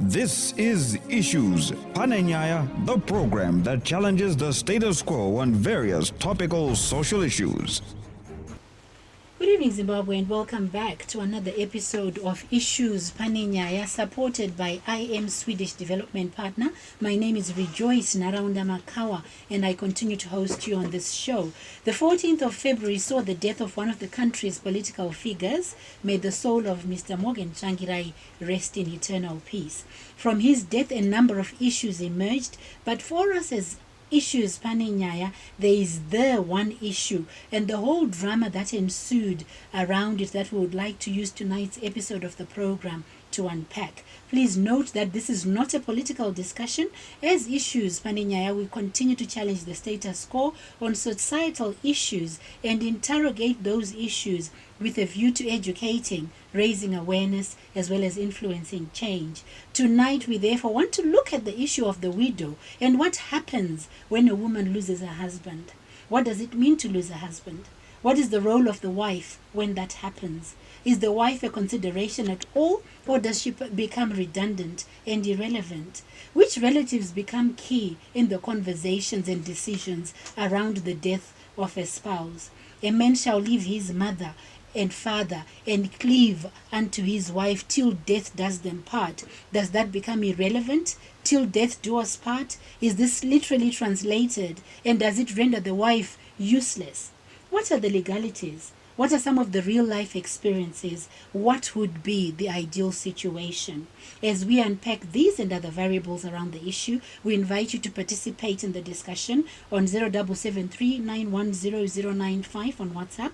This is Issues Pananyaya, the program that challenges the status quo on various topical social issues. Good evening, Zimbabwe, and welcome back to another episode of Issues Pananyaya, supported by IM Swedish Development Partner. My name is Rejoice Naraunda Makawa, and I continue to host you on this show. The 14th of February saw the death of one of the country's political figures. May the soul of Mr. Morgan Changirai rest in eternal peace. From his death, a number of issues emerged, but for us as Issues Pananyaya, there is the one issue and the whole drama that ensued around it that we would like to use tonight's episode of the program to unpack. Please note that this is not a political discussion. As Issues Pananyaya, we continue to challenge the status quo on societal issues and interrogate those issues with a view to educating, raising awareness, as well as influencing change. Tonight, we therefore want to look at the issue of the widow and what happens when a woman loses a husband. What does it mean to lose a husband? What is the role of the wife when that happens? Is the wife a consideration at all, or does she become redundant and irrelevant? Which relatives become key in the conversations and decisions around the death of a spouse? A man shall leave his mother and father and cleave unto his wife till death does them part. Does that become irrelevant? Till death do us part? Is this literally translated, and does it render the wife useless? What are the legalities? What are some of the real life experiences? What would be the ideal situation? As we unpack these and other variables around the issue, we invite you to participate in the discussion on 0773 910 on WhatsApp,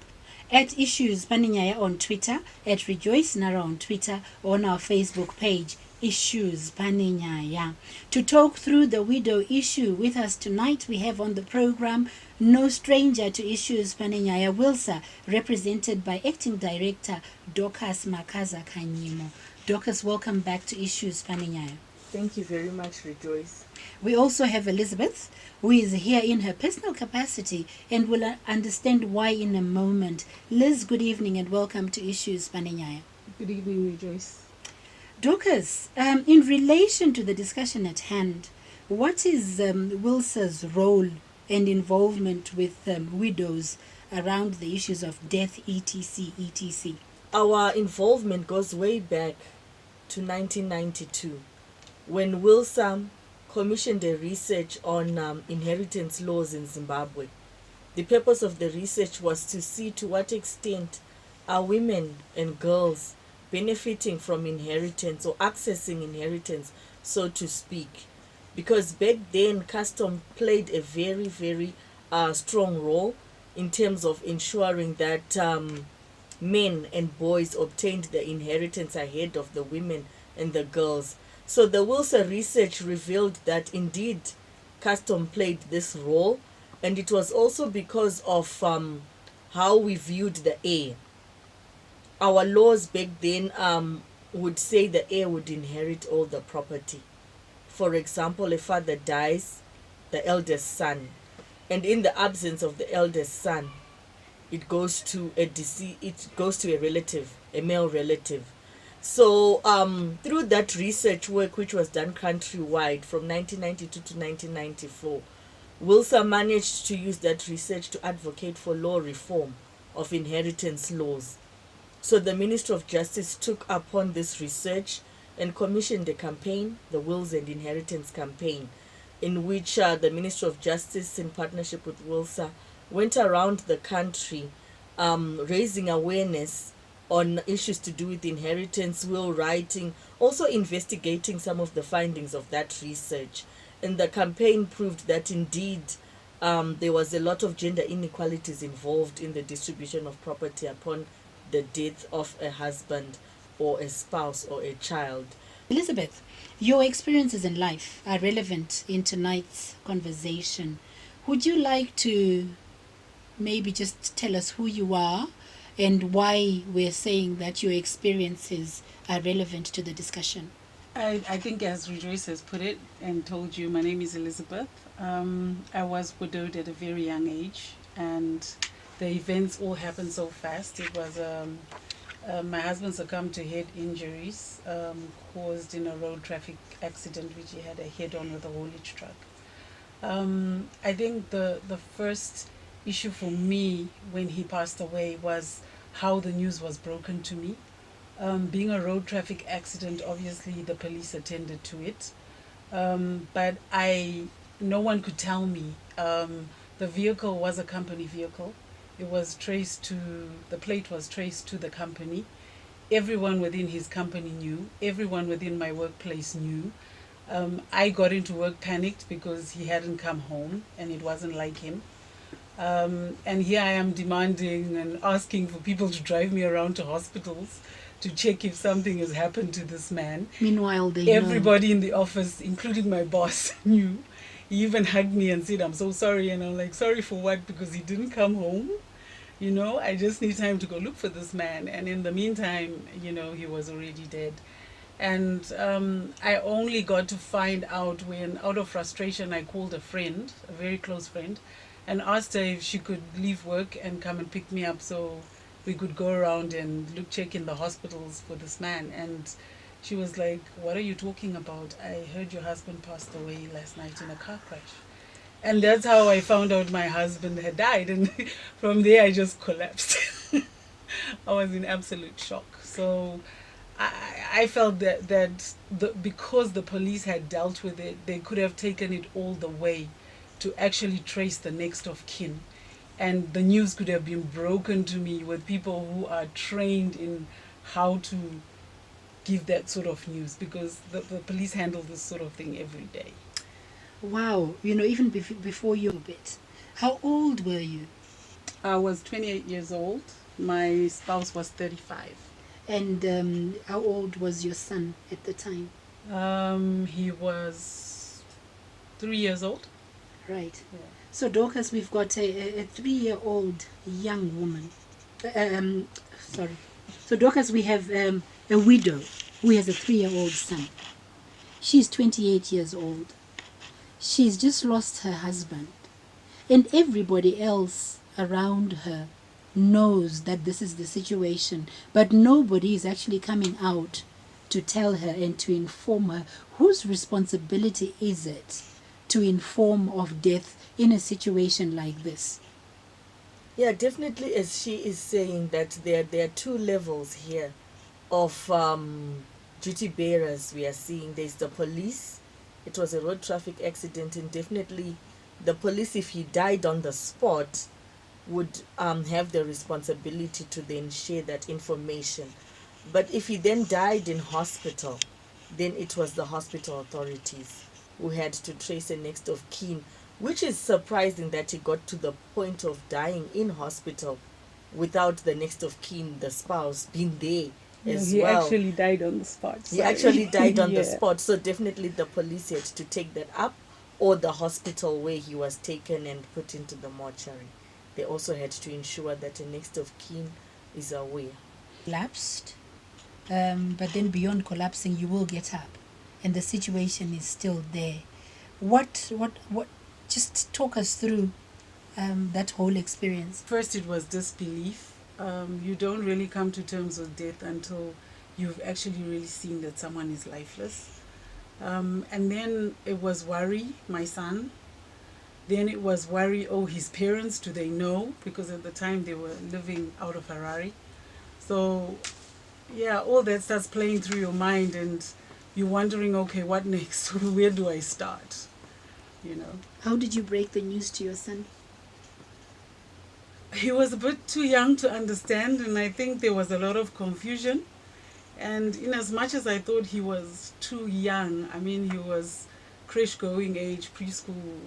at Issues Pananyaya on Twitter, at Rejoice Nara on Twitter, or on our Facebook page, Issues Pananyaya. To talk through the widow issue with us tonight, we have on the program no stranger to Issues Pananyaya, WLSA, represented by Acting Director Dorcas Makaza Kanyimo. Dorcas, welcome back to Issues Pananyaya. Thank you very much, Rejoice. We also have Elizabeth, who is here in her personal capacity and will understand why in a moment. Liz, good evening and welcome to Issues Pananyaya. Good evening, Rejoice. Dorcas, in relation to the discussion at hand, what is WLSA's role and involvement with widows around the issues of death, etc.? Our involvement goes way back to 1992, when WLSA commissioned a research on inheritance laws in Zimbabwe. The purpose of the research was to see to what extent are women and girls benefiting from inheritance or accessing inheritance, so to speak. Because back then, custom played a very, very strong role in terms of ensuring that men and boys obtained the inheritance ahead of the women and the girls. So the WLSA research revealed that indeed custom played this role, and it was also because of how we viewed the heir. Our laws back then would say the heir would inherit all the property. For example, a father dies, the eldest son, and in the absence of the eldest son, it goes to a relative, a male relative. So through that research work, which was done countrywide from 1992 to 1994, WLSA managed to use that research to advocate for law reform of inheritance laws. So the Ministry of Justice took upon this research and commissioned a campaign, the Wills and Inheritance Campaign, in which the Ministry of Justice, in partnership with WLSA, went around the country raising awareness on issues to do with inheritance, will writing, also investigating some of the findings of that research. And the campaign proved that indeed there was a lot of gender inequalities involved in the distribution of property upon the death of a husband or a spouse or a child. Elizabeth, your experiences in life are relevant in tonight's conversation. Would you like to maybe just tell us who you are and why we're saying that your experiences are relevant to the discussion? I think, as Rejoice has put it and told you, my name is Elizabeth. I was widowed at a very young age, and the events all happened so fast. It was My husband succumbed to head injuries caused in a road traffic accident, which he had a head-on with a haulage truck. I think the first issue for me when he passed away was how the news was broken to me. Being a road traffic accident, obviously the police attended to it, but no one could tell me. The vehicle was a company vehicle. It was traced to, the plate was traced to the company. Everyone within his company knew. Everyone within my workplace knew. I got into work panicked because he hadn't come home and it wasn't like him. And here I am demanding and asking for people to drive me around to hospitals to check if something has happened to this man. Meanwhile, they Everybody in the office, including my boss, knew. He even hugged me and said, "I'm so sorry." And I'm like, "Sorry for what?" Because he didn't come home. You know, I just need time to go look for this man. And in the meantime, you know, he was already dead. And I only got to find out when, out of frustration, I called a friend, a very close friend, and asked her if she could leave work and come and pick me up so we could go around and check in the hospitals for this man. And she was like, "What are you talking about? I heard your husband passed away last night in a car crash." And that's how I found out my husband had died. And from there, I just collapsed. I was in absolute shock. So I felt that because the police had dealt with it, they could have taken it all the way to actually trace the next of kin. And the news could have been broken to me with people who are trained in how to give that sort of news, because the police handle this sort of thing every day. Wow, you know, even before you a bit. How old were you? I was 28 years old. My spouse was 35. And how old was your son at the time? He was 3 years old. Right. Yeah. So, Dorcas, we've got a 3-year-old young woman. Sorry. So, Dorcas, we have a widow who has a 3-year-old son. She's 28 years old. She's just lost her husband. And everybody else around her knows that this is the situation. But nobody is actually coming out to tell her and to inform her. Whose responsibility is it to inform of death in a situation like this? Yeah, definitely, as she is saying, that there are two levels here of duty bearers we are seeing. There's the police. It was a road traffic accident, and definitely the police, if he died on the spot, would have the responsibility to then share that information. But if he then died in hospital, then it was the hospital authorities who had to trace a next of kin, which is surprising that he got to the point of dying in hospital without the next of kin, the spouse, being there as He well. actually died on the spot. He actually died on the Yeah. spot. So definitely the police had to take that up, or the hospital where he was taken and put into the mortuary. They also had to ensure that the next of kin is aware. Collapsed, but then beyond collapsing, you will get up, and the situation is still there. What? Just talk us through that whole experience. First, it was disbelief. You don't really come to terms with death until you've actually really seen that someone is lifeless. And then it was worry, my son. Then it was worry, oh, his parents, do they know? Because at the time they were living out of Harare. So, yeah, all that starts playing through your mind, and you're wondering, okay, what next? Where do I start? You know. How did you break the news to your son? He was a bit too young to understand, and I think there was a lot of confusion. And in as much as I thought he was too young, I mean, he was creche going age, preschool,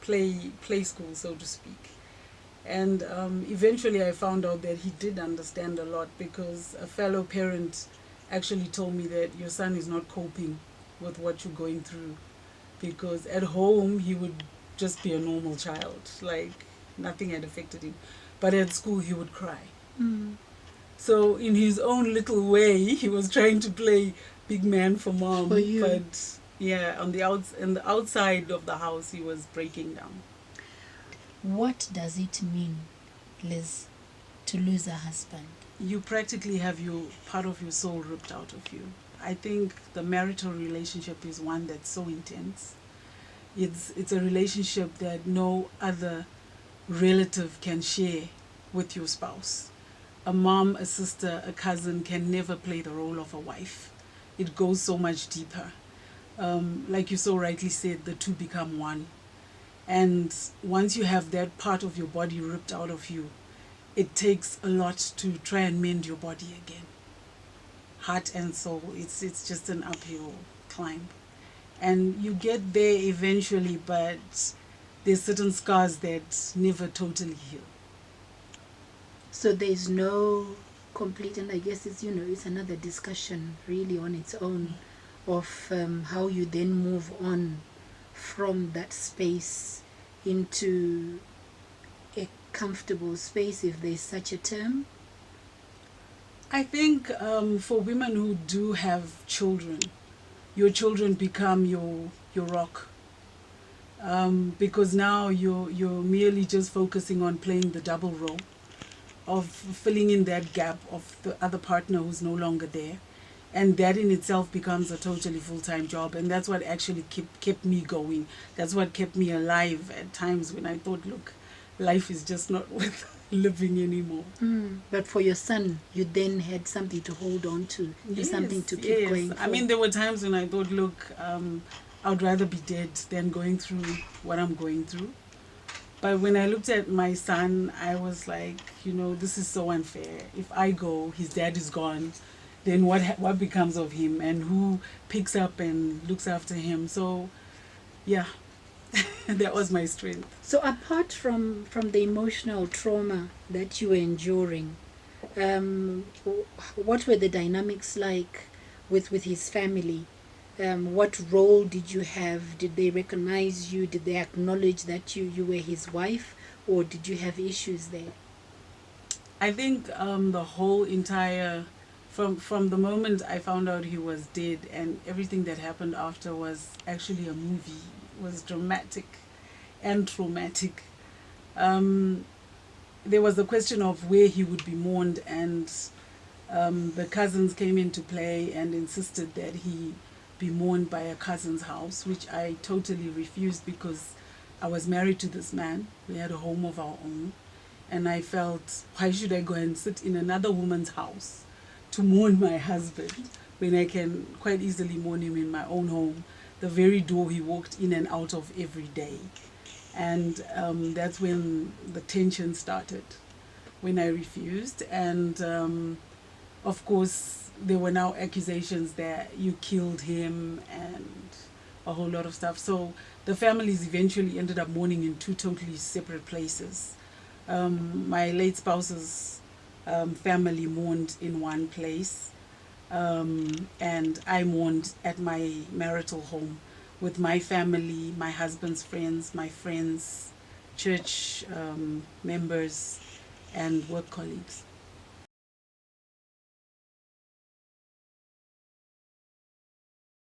play school, so to speak. And eventually I found out that he did understand a lot, because a fellow parent actually told me that your son is not coping with what you're going through, because at home he would just be a normal child, like nothing had affected him, but at school he would cry. So in his own little way, he was trying to play big man for mom. For you. But yeah, on the outside of the house, he was breaking down. What does it mean, Liz, to lose a husband? you practically have your part of your soul ripped out of you. I think the marital relationship is one that's so intense. It's a relationship that no other relative can share with your spouse. A mom, a sister, a cousin can never play the role of a wife. It goes so much deeper. Like you so rightly said, the two become one. And once you have that part of your body ripped out of you, it takes a lot to try and mend your body again. Heart and soul, it's just an uphill climb. And you get there eventually, but there's certain scars that never totally heal. So there's no complete, and I guess it's, it's another discussion really on its own of how you then move on from that space into a comfortable space, if there's such a term. I think for women who do have children, your children become your rock. Because now you're merely just focusing on playing the double role of filling in that gap of the other partner who's no longer there. And that in itself becomes a totally full-time job. And that's what actually kept me going. That's what kept me alive at times when I thought, look, life is just not worth living anymore. But for your son, you then had something to hold on to, something to keep going for. I mean, there were times when I thought, look, I would rather be dead than going through what I'm going through. But when I looked at my son, I was like, this is so unfair. If I go, his dad is gone, then what becomes of him, and who picks up and looks after him? So, yeah, that was my strength. So apart from the emotional trauma that you were enduring, what were the dynamics like with his family? What role did you have? Did they recognize you? Did they acknowledge that you were his wife? Or did you have issues there? I think the whole entire... From the moment I found out he was dead, and everything that happened after was actually a movie. It was dramatic and traumatic. There was the question of where he would be mourned, and the cousins came into play and insisted that he be mourned by a cousin's house, which I totally refused because I was married to this man. We had a home of our own, and I felt, why should I go and sit in another woman's house to mourn my husband when I can quite easily mourn him in my own home, the very door he walked in and out of every day. And that's when the tension started, when I refused. And of course, there were now accusations that you killed him and a whole lot of stuff. So the families eventually ended up mourning in two totally separate places. My late spouse's family mourned in one place, and I mourned at my marital home with my family, my husband's friends, my friends, church members, and work colleagues.